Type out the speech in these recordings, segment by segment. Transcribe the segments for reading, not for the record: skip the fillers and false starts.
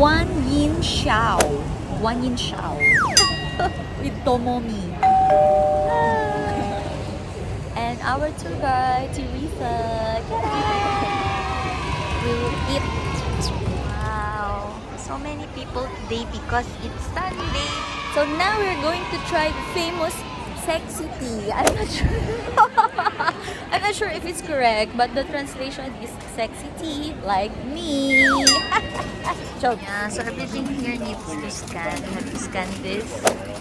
Guan Yin Xiao. Guan Yin Xiao. With Tomomi. And our tour guide, Teresa. We will eat. Wow. So many people today because it's Sunday. So now we're going to try the famous Sexy Tea. I'm not sure. I'm not sure if it's correct, but the translation is Sexy Tea, like me. Joke. Yeah, so everything here needs to scan. I have to scan this.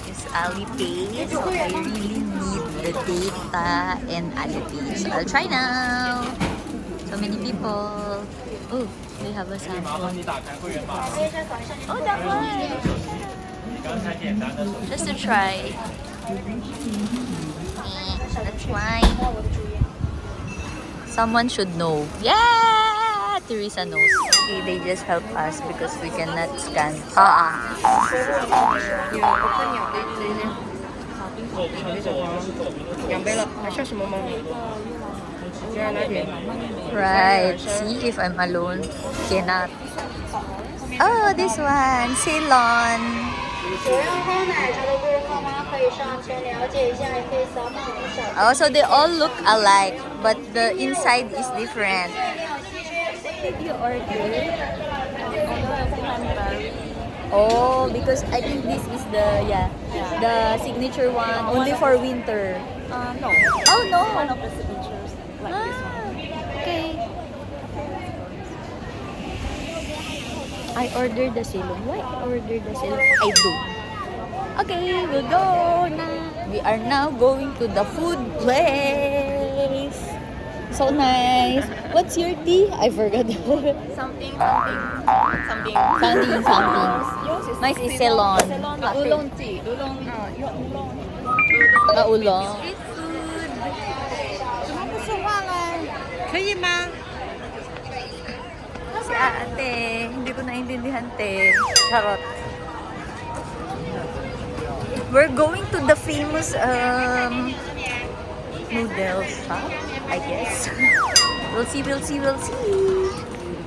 Is Alipay. So I really need the data and Alipay. So I'll try now. So many people. Oh, they have a sample. Oh, that one. Just to try. That's why someone should know. Yeah, Teresa knows. Okay, they just help us because we cannot scan. Right. See if I'm alone. Cannot. Oh, this one. Ceylon. Oh, so they all look alike, but the inside is different. What did you order? Oh, because I think this is the signature one, only for winter. No. Oh no. One of the signatures like this one. Okay. I ordered the Ceylon. Why I ordered the Ceylon? I do. Okay, we'll go now. We are now going to the food place. So nice. What's your tea? I forgot. Something. Something. Yours is Mine is Ceylon. Ceylon latte. Oolong tea. Oolong. Your oolong. Maulong. Street food. 怎么不说话嘞？可以吗？ Si ate, hindi ko naintindihan te. Charot. We're going to the famous noodle shop, I guess. We'll see.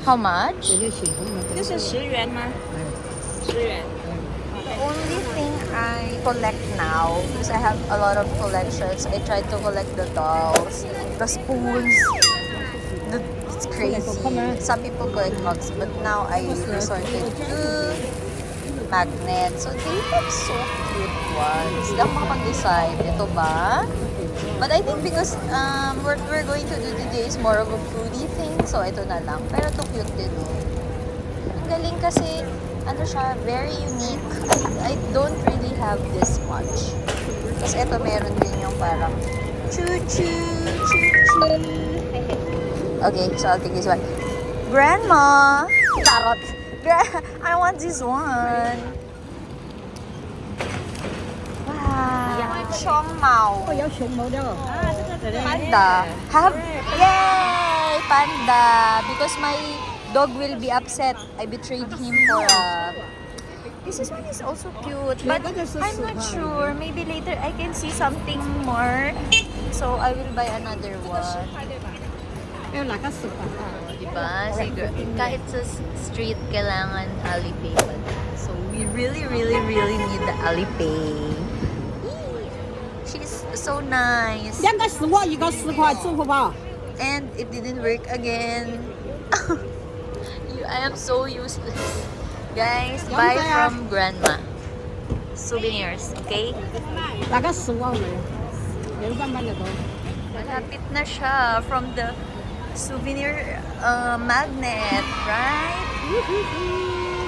How much? 这是10元吗？10元。 The only thing I collect now, because I have a lot of collections, I try to collect the dolls, the spoons. It's crazy. Some people collect mugs, but now I resorted to magnets. So they have so cute ones. Hindi ako makapag-decide. Ito ba? But I think because what we're going to do today is more of a foodie thing, so ito na lang. Pero ito cute din. Ang galing kasi, ano siya, very unique. I don't really have this much. Tapos ito meron din yung parang choo-choo. Okay, so I'll take this one. Grandma! Charot! I want this one. Wow. Chong Mao. Panda. Yay! Panda. Because my dog will be upset. I betrayed him for This one is also cute. But I'm not sure. Maybe later I can see something more. So I will buy another one. Diba? Kahit sa street, kailangan Alipay pa. So, we really need the Alipay. She's so nice. And it didn't work again. I am so useless. Guys, buy from Grandma. Souvenirs, okay? Malapit na siya from the souvenir magnet, right?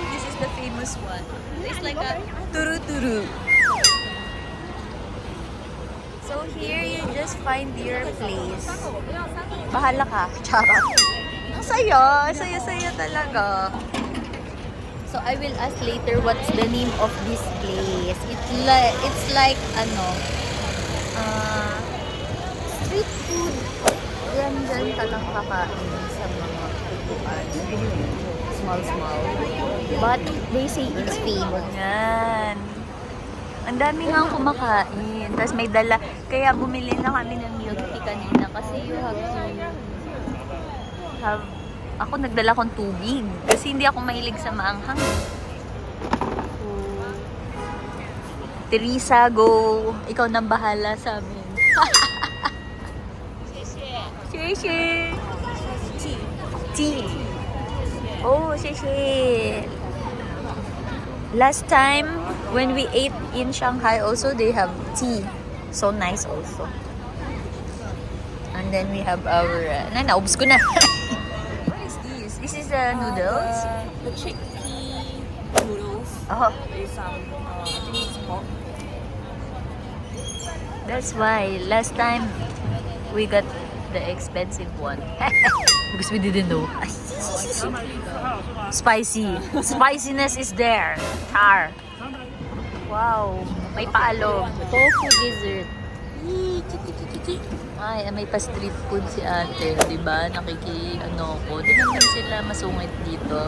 This is the famous one. It's like a turu-turu. So here you just find your place. Bahala ka, charot. Ang saya talaga. So I will ask later what's the name of this place. It's like street food. Yan ka lang kakain sa mga tutuan. Small. But they say it's famous. Yan. Ang dami nga kumakain. Tapos may dala. Kaya bumili na kami ng milk tea kanina. Kasi you have to have Ako nagdala kong tubig kasi hindi ako mahilig sa maanghang. Teresa, go. Ikaw nang bahala sa amin. Sheshe. Tea. Oh, sheshe. Last time, when we ate in Shanghai also, they have tea. So nice also. And then we have our... naubos ko na. What is this? This is noodles? The chickpea noodles. Oh, With some, I think it's pork. that's why. Last time, we got the expensive one. Because we didn't know. Spicy. Spiciness is there. Char. Wow. May paalog. Tofu dessert. Ay, may pa-street food si ate. Diba? Ano ko. Di naman sila masungit dito.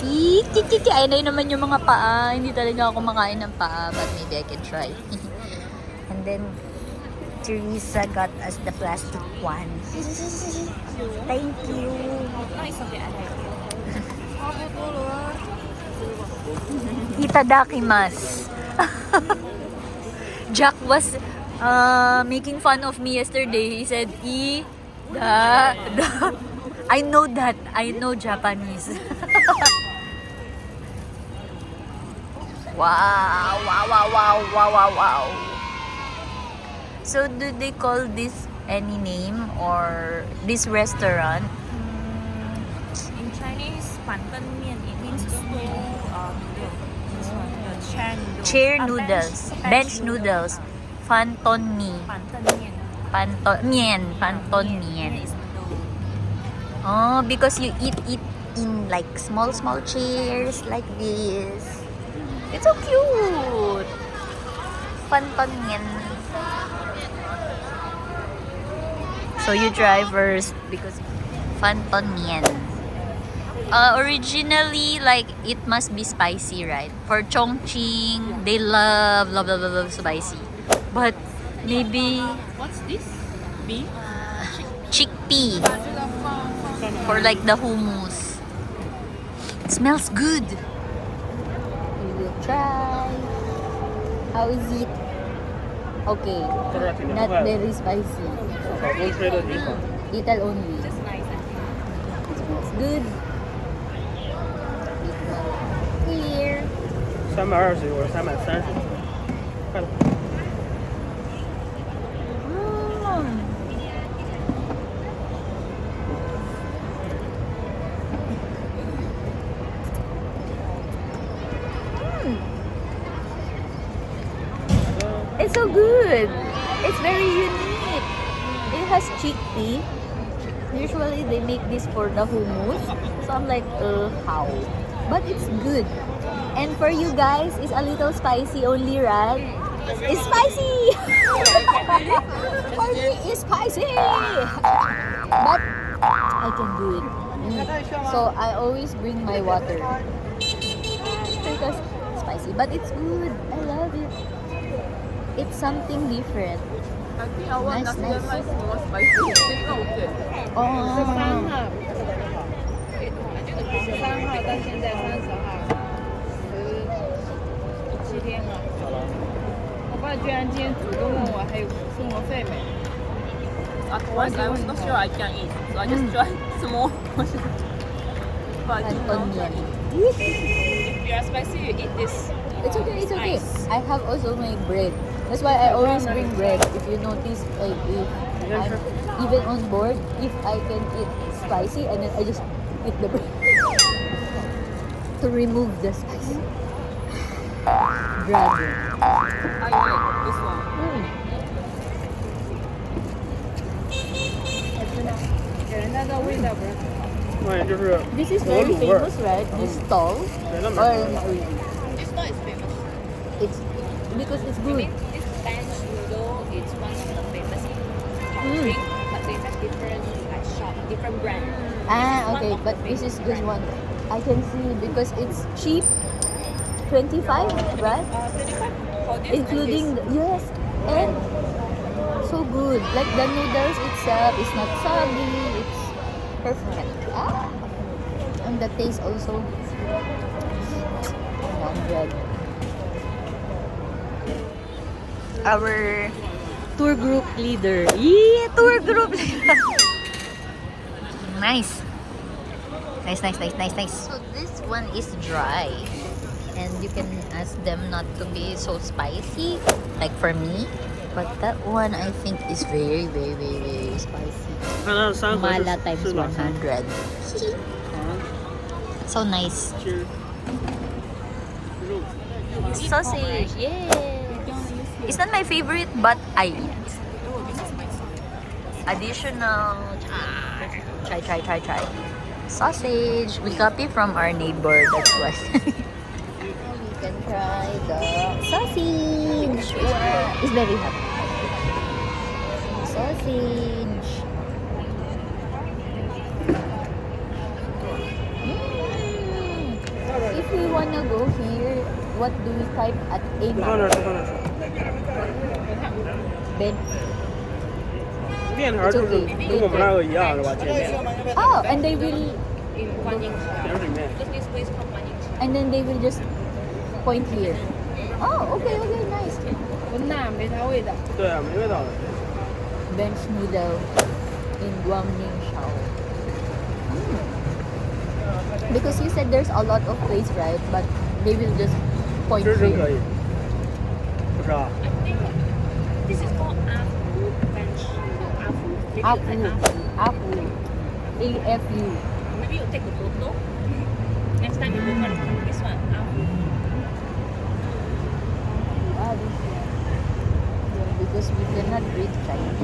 Ay, na yun naman yung mga paa. Hindi talaga ako makain ng paa. But maybe I can try. And then, Teresa got us the plastic one. Thank you. No, it's okay. I like it. Itadakimasu. Jack was making fun of me yesterday. He said, da. I know that. I know Japanese. Wow, wow, wow, wow, wow, wow, wow. So, do they call this any name or this restaurant? In Chinese, 板凳面 it means stool noodle. This one, the chair noodle. Chair noodles, bench noodles, Fanton mi, 板凳面 Fanton mien. is noodle. Oh, because you eat it in like small chairs like this. It's so cute. Fanton mien. So you try first because Fanton mien. Originally, like, it must be spicy, right? For Chongqing, they love spicy. But maybe What's this? Beef? chickpea for like the hummus. It smells good. We will try. How is it? Okay, not very spicy. Little only. Just nice. It smells good. Here. 320或者330，快了。 It's so good. It's very unique. It has chickpea. Usually they make this for the hummus. So I'm like, how? But it's good. And for you guys, it's a little spicy only, right? It's spicy! For me, it's spicy! But I can do it. So I always bring my water. Because it's spicy. But it's good. I love it. It's something different. I think I want Nice, nasi nice. lemak is more spicy. This one okay. Oh. 13号到现在30号，17天了。我爸居然今天主动问我还有生活费没。At first I was not sure I can eat, so I just tried small portion. But you know, Onion. if you are spicy, you eat this. It's okay, it's okay. Nice. I have also my bread. That's why I always bring bread. If you notice, like, if I'm even on board, if I can eat spicy, and then I just eat the bread to remove the spicy. Dragon. I like this one. Mm. 给人家的味道不是很好。关键就是 This is 鹅 very 卤味儿， famous, right? This stall. 对，那 Or 蛮 not really? This one is famous. It's because it's I good. mean, this bench noodle is one of the famous in Chongqing, but they have different like shop, different brand. Ah, okay, One of but the this is famous just brand. one. I can see because it's cheap. 25, right? 25 for this Including and yes, and so good. Like the noodles itself is not soggy. It's perfect. Ah, the taste also. 100. Our tour group leader. Yeah, tour group leader. Nice. Nice. So this one is dry. And you can ask them not to be so spicy, like for me. But that one I think is very spicy. 看它的三盒 Mala 是 times 是哪三？ 100. So nice. 其实肉 Sausage, yeah. It's not my favorite, but I eat. Additional. Try. Sausage. We copy from our neighbor, that's why. We can try the sausage. Wow. It's very hot. Sausage. If we wanna go here, what do we type at A 就放这儿 map? 吃，放这儿吃。 Bed. 面条就是跟我们那个一样是吧？碱面， Oh, and they will, 碱水面。 and then they will just point here. Oh, okay, nice. 闻呐，没啥味道。对啊，没味道的。 Bench noodle in Guangming Shao. Because you said there's a lot of place, right? But they will just point 这真可 here. 以。不是啊？ This is called Afu bench. Afu. AFU. Maybe you take a photo. Next time you go for this one. Afu. Yeah, because we cannot read Chinese.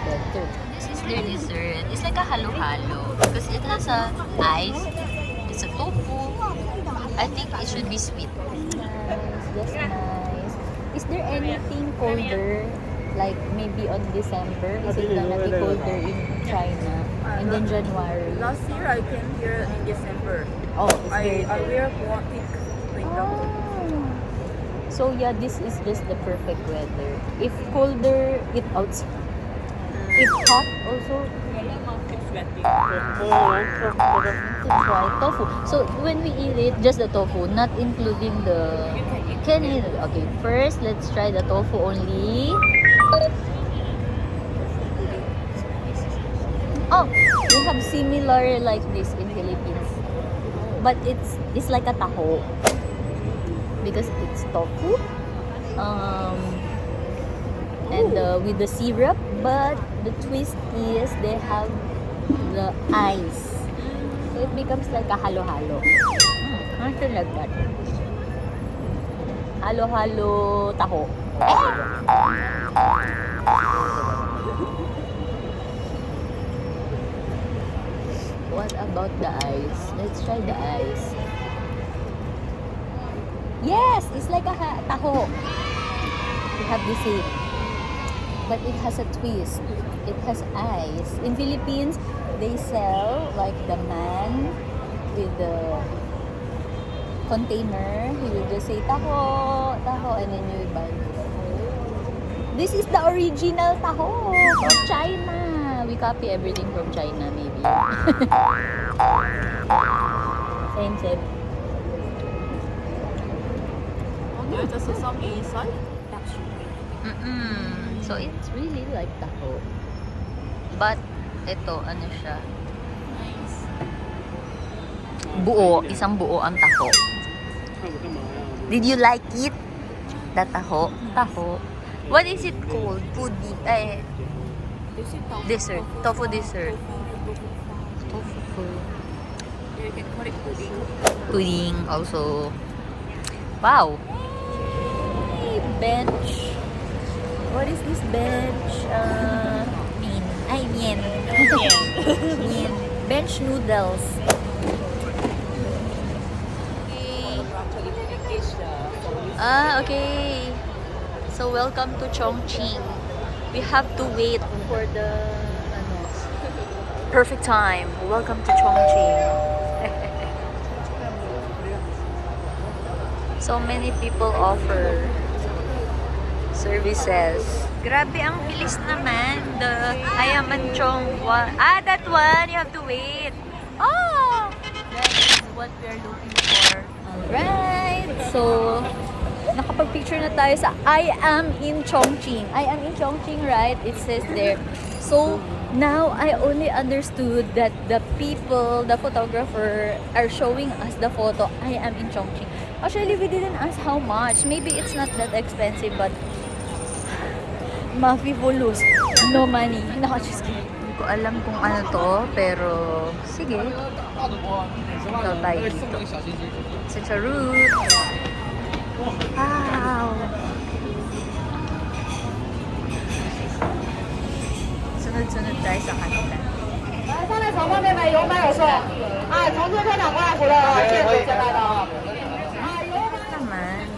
Better. This is their dessert. It's like a halo-halo because it has a ice. It's a tofu. I think it should be sweet. Nice, that's nice. Is there anything colder? Like maybe on December? Is it gonna be colder in China? And then January? Last year I came here in December. Oh, it's very I wear one thick winter. Oh. So yeah, this is just the perfect weather. If colder, it outside. If hot, also It's sweaty. to try tofu. So when we eat it, just the tofu, not including the. You can eat. Can eat. Okay, first let's try the tofu only. Oh, we have similar like this in Philippines, but it's like a taho because it's tofu, and with the syrup. But the twist is they have the ice, so it becomes like a halo-halo. Something like that. Halo-halo taho. What about the ice? Let's try the ice. Yes, it's like a taho. We have the same, but it has a twist. It has ice. In Philippines, they sell like the man with the container. He will just say taho, and then you will buy it. This is the original taho from China. We copy everything from China, maybe. Same. There's a sesame inside. So it's really like taho. But ito, ano siya? Buo, isang buo ang taho. 看我干嘛呀？ Did you like it? The taho? Taho. What is it called? Pudding. This is tofu. Dessert. Tofu dessert. Tofu. You can call it pudding. Pudding also. Wow. Hey, bench. What is this bench? Mien. Mien. Bench noodles. Okay. So welcome to Chongqing. We have to wait for the perfect time. Welcome to Chongqing. So many people offer services. Grabe, ang bilis naman. The Ayamanchong one. That one, you have to wait. Oh! what we are looking for. Alright, so nakapag-picture na tayo sa I am in Chongqing. I am in Chongqing, right? It says there. So, now I only understood that the people, the photographer, are showing us the photo. I am in Chongqing. Actually, we didn't ask how much. Maybe it's not that expensive, but mafivulus. No money. No, just kidding. Hindi ko alam kung ano to, pero sige. Ito tayo dito. Sa Charut. Wow! Sunod-sunod tayo sa kanila. 上来场外面买油买有售，哎，从这片场过来回来啊，谢谢先来的啊。 Naman.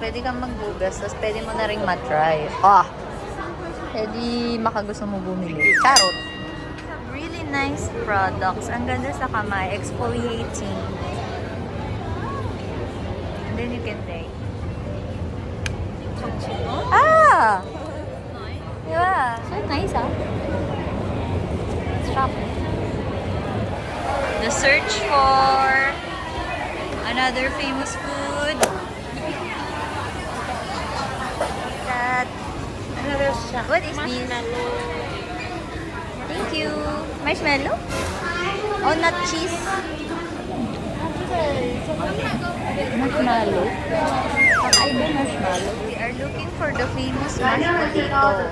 Pwede kang magbugas, tapos pwede mo na rin matry. Ah! Pwede makagusto mo bumili. Charot! Really nice products. Ang ganda sa kamay. Exfoliating. And then you can take. Ah! Diba? So nice, ah. Shop. The search for another famous food. That. What is this? Thank you. Marshmallow? Oh, not cheese. Marshmallow. Kakaiba marshmallow. We are looking for the famous mashed potato.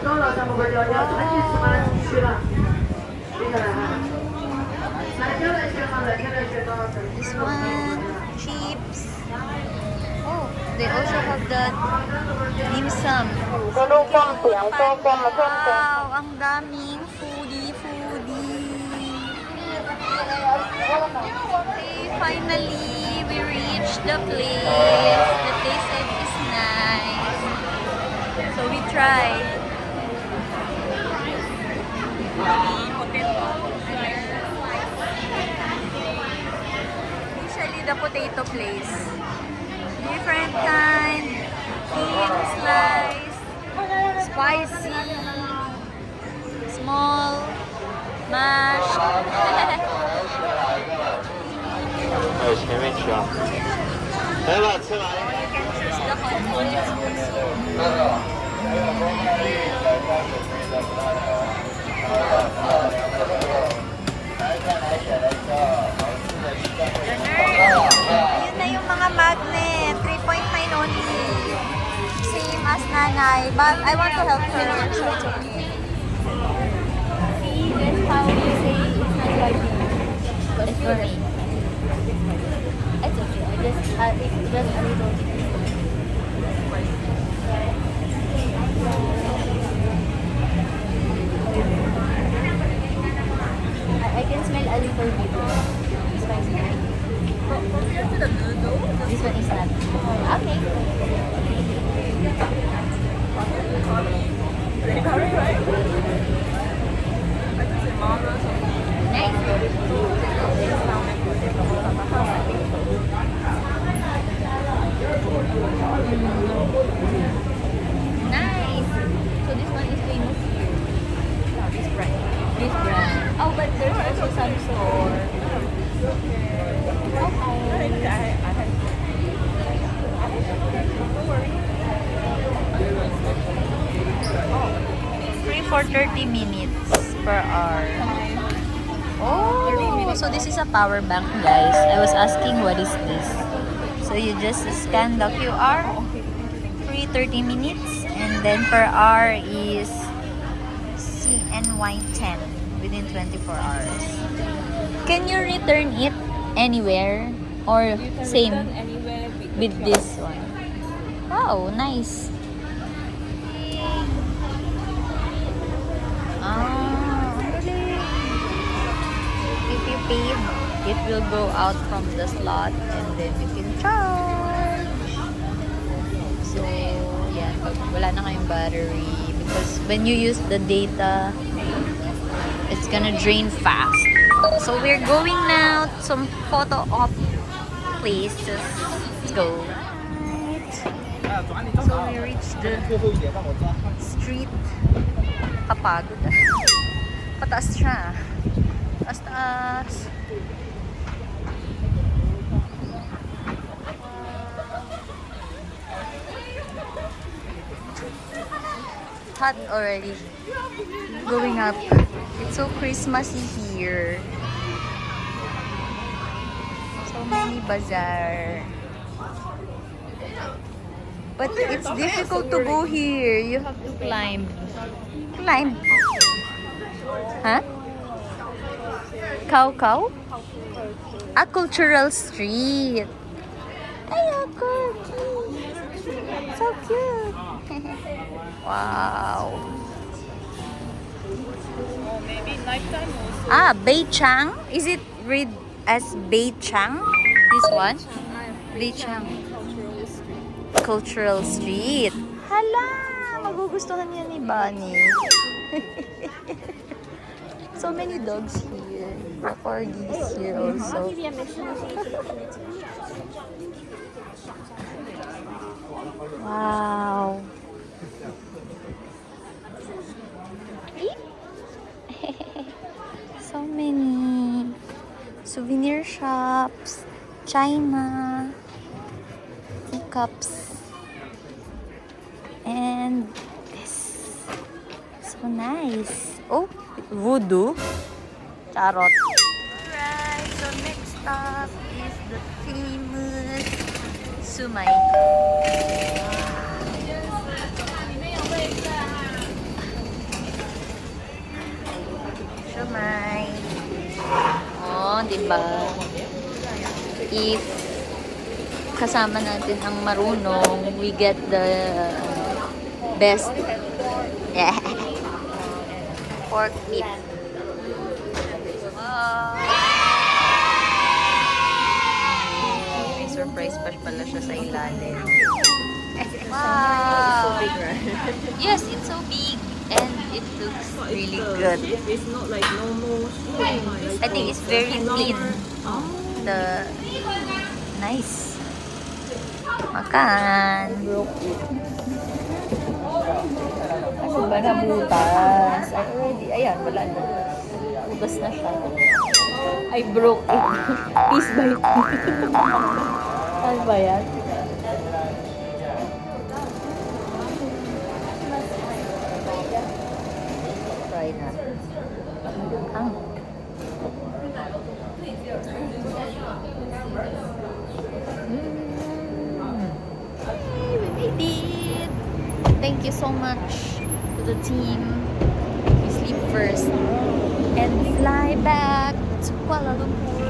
This one, chips. Oh, they also have the dim sum. Wow, ang daming foodie. Okay, finally, we reached the place that they said is nice. So we tried. Usually the potato place. Different kind, thin slice, spicy, small, mashed. 还有前面吃啊。来吧，吃完。 You can choose the hot ones. Ayun na yung mga magnet. 3.9 only. Same as nanay. But I want to help her. So it's okay. See, that's how you say it's not for me. It's for me. It's okay. It's just a little bit. I can smell a little bit. Spicy. Compared to the noodle, This one is not. Okay. very curry, right? I just say mama or something. Nice. Nice. So this one is famous here. No, this brand. This brand. Oh, but there's also some store. Free for 30 minutes per hour. Oh, so this is a power bank, guys. I was asking what is this. So you just scan the QR, free 30 minutes, and then per hour is CNY 10 within 24 hours. Can you return it anywhere or same Anywhere with this one? Wow, nice. Ah, ang galing. If you paid, it will go out from the slot and then you can charge. So, yan. Pag wala na kayong battery, because when you use the data, it's gonna drain fast. So, we're going now to some photo op places. Let's go. So, we reached the street. Kapagod. Pataas siya. Taas. hot already. Going up. It's so Christmassy here. So many bazaar. But it's difficult to go here. You have to climb. Climb. Huh? Cow? A cultural street. Hello, Corky. So cute. Wow. Oh, maybe nighttime also. Beichang? Is it read as Beichang? This one? Beichang. Cultural Street. Hala! Magugustuhan yan ni Bunny. So many dogs here. The corgis here also. Wow. So many souvenir shops, China, teacups, and this. So nice. Oh, voodoo. Charot. Alright, so next stop is the famous Sumay. Sumay. Oh, diba? If kasama natin ang marunong, we get the best. Yeah. Pork meat. Wow. May surprise pa pala siya sa ilalim. Wow. Yes, it's so big. And it looks really good. It's not like normal. I think it's very clean. The nice. Makan. Ano ba na butas? I already, ayan, wala na. Butas na siya. I broke it. Piece by piece. Ano ba yan? Try natin. Hey, we made it! Thank you so much to the team. We sleep first and fly back to Kuala Lumpur.